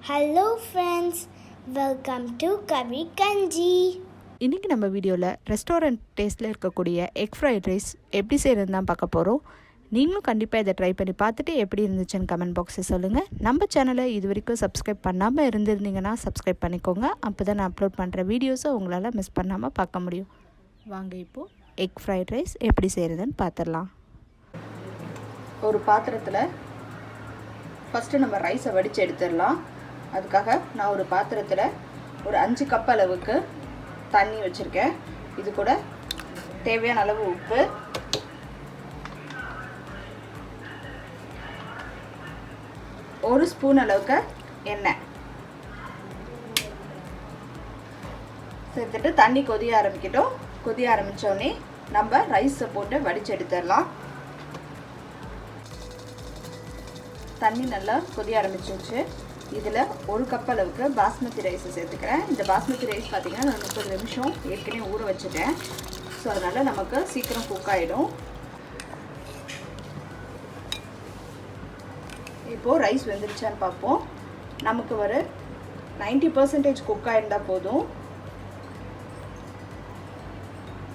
Hello friends, welcome to கவி கஞ்சி. இன்றைக்கி நம்ம வீடியோவில் ரெஸ்டாரண்ட் டேஸ்ட்டில் இருக்கக்கூடிய எக் ஃப்ரைட் ரைஸ் எப்படி செய்கிறதுன்னு தான் பார்க்க போகிறோம். நீங்களும் கண்டிப்பாக இதை ட்ரை பண்ணி பார்த்துட்டு எப்படி இருந்துச்சுன்னு கமெண்ட் பாக்ஸில் சொல்லுங்கள். நம்ம சேனலை இது வரைக்கும் சப்ஸ்கிரைப் பண்ணாமல் இருந்திருந்தீங்கன்னா சப்ஸ்கிரைப் பண்ணிக்கோங்க. அப்போ தான் நான் அப்லோட் பண்ணுற வீடியோஸை உங்களால் மிஸ் பண்ணாமல் பார்க்க முடியும். வாங்க இப்போது எக் ஃப்ரைட் ரைஸ் எப்படி செய்கிறதுன்னு பார்த்துடலாம். ஒரு பாத்திரத்தில் ஃபஸ்ட்டு நம்ம ரைஸை வடித்து எடுத்துடலாம். அதுக்காக நான் ஒரு பாத்திரத்தில் ஒரு 5 கப் அளவுக்கு தண்ணி வச்சுருக்கேன். இது கூட தேவையான அளவு உப்பு, ஒரு ஸ்பூன் அளவுக்கு எண்ணெய் சேர்த்துட்டு தண்ணி கொதிய ஆரம்பிக்கட்டும். கொதிய ஆரம்பித்தோடனே நம்ம ரைஸை போட்டு வடித்து எடுத்துடலாம். தண்ணி நல்லா கொதிய ஆரம்பிச்சிருச்சு. இதில் 1 கப் அளவுக்கு பாஸ்மதி ரைஸை சேர்த்துக்கிறேன். இந்த பாஸ்மதி ரைஸ் பார்த்திங்கன்னா நான் 30 நிமிஷம் ஏற்கனவே ஊற வச்சுட்டேன். ஸோ அதனால் நமக்கு சீக்கிரம் குக் ஆகிடும். இப்போது ரைஸ் வெந்துருச்சான்னு பார்ப்போம். நமக்கு ஒரு 90% குக் ஆகிருந்தால் போதும்.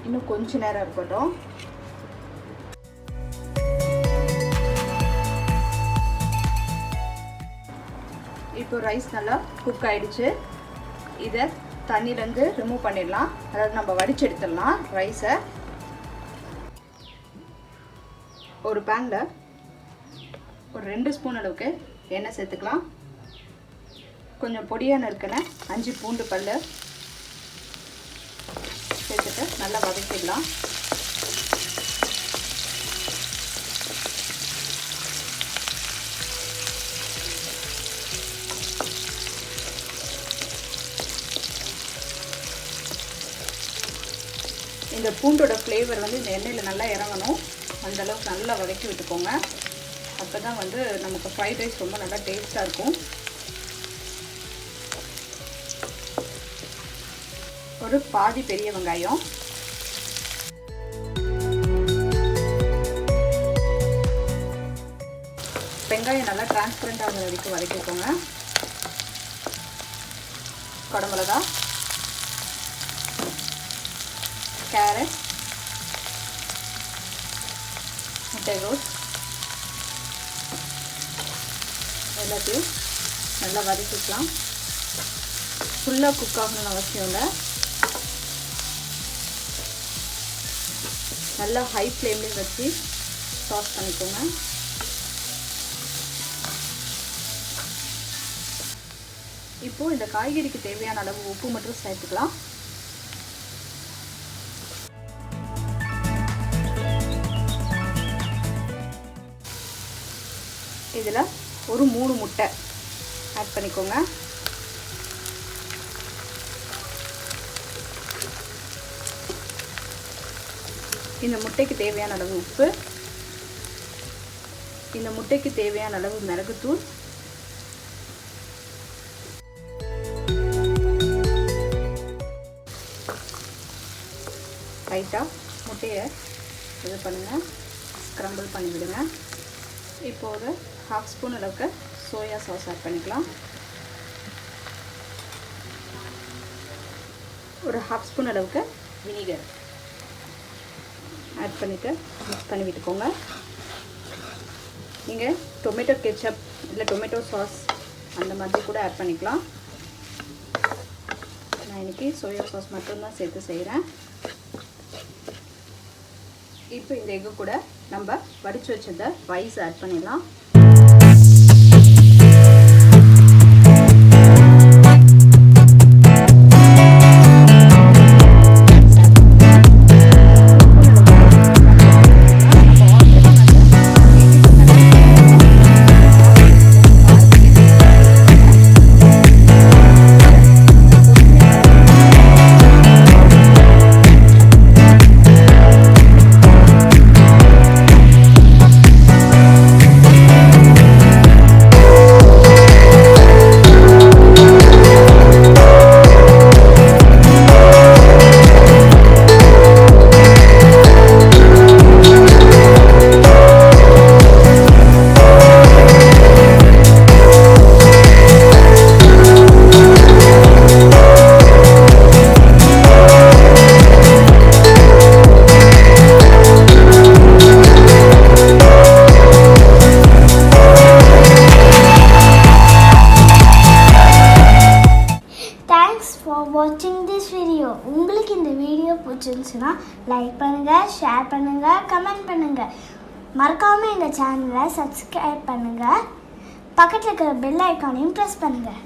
இன்னும் கொஞ்ச நேரம் இருக்கட்டும். இப்போ ரைஸ் நல்லா குக் ஆகிடுச்சு. இதை தண்ணியிலேருந்து ரிமூவ் பண்ணிடலாம். அதாவது நம்ம வடித்து எடுத்துடலாம் ரைஸை. ஒரு பேனில் ஒரு 2 ஸ்பூன் அளவுக்கு எண்ணெய் சேர்த்துக்கலாம். கொஞ்சம் பொடியாக நறுக்கின 5 பூண்டு பல் சேர்த்துட்டு நல்லா வதக்கிடலாம். இந்த பூண்டோட ஃப்ளேவர் வந்து இந்த எண்ணெயில் நல்லா இறங்கணும். அந்தளவுக்கு நல்லா வதக்கி விட்டுக்கோங்க. அப்போ தான் வந்து நமக்கு ஃப்ரைட் ரைஸ் ரொம்ப நல்லா டேஸ்ட்டாக இருக்கும். ஒரு பாதி பெரிய வெங்காயம், வெங்காயம் நல்லா டிரான்ஸ்பரண்ட் ஆகிற வரைக்கும் வதக்கிக்கோங்க. குடமிளகா, கேரட், முட்டைகோஸ் எல்லாத்தையும் நல்லா வதக்கிக்கலாம். ஃபுல்லாக குக் ஆகணும்னு அவசியம் இல்லை. நல்லா ஹை ஃப்ளேம்லேயே வச்சு சாஸ் பண்ணிக்கோங்க. இப்போது இந்த காய்கறிக்கு தேவையான அளவு உப்பு மட்டும் சேர்த்துக்கலாம். இதில் ஒரு 3 முட்டை ஆட் பண்ணிக்கோங்க. இந்த முட்டைக்கு தேவையான அளவு உப்பு, இந்த முட்டைக்கு தேவையான அளவு மிளகுத்தூள், லைட்டாக முட்டையை இது பண்ணுங்கள், ஸ்க்ரம்பிள் பண்ணிவிடுங்க. இப்போது 1/2 ஸ்பூன் அளவுக்கு சோயா சாஸ் ஆட் பண்ணிக்கலாம். ஒரு 1/2 ஸ்பூன் அளவுக்கு வினிகர் ஆட் பண்ணிவிட்டு மிக்ஸ் பண்ணி விட்டுக்கோங்க. நீங்கள் டொமேட்டோ கெச்சப் இல்லை டொமேட்டோ சாஸ் அந்த மாதிரி கூட ஆட் பண்ணிக்கலாம். நான் இன்றைக்கி சோயா சாஸ் மட்டும்தான் சேர்த்து செய்கிறேன். இப்போ இந்த எக்கு கூட நம்ம வடித்து வச்சிருந்த ரைஸ் ஆட் பண்ணிடலாம். வாட்சிங் திஸ் வீடியோ. உங்களுக்கு இந்த வீடியோ பிடிச்சிருந்துச்சுன்னா லைக் பண்ணுங்கள், ஷேர் பண்ணுங்கள், கமெண்ட் பண்ணுங்கள். மறக்காமல் எங்கள் சேனலை சப்ஸ்கிரைப் பண்ணுங்கள். பக்கத்தில் இருக்கிற பெல் ஐக்கானையும் ப்ரெஸ் பண்ணுங்கள்.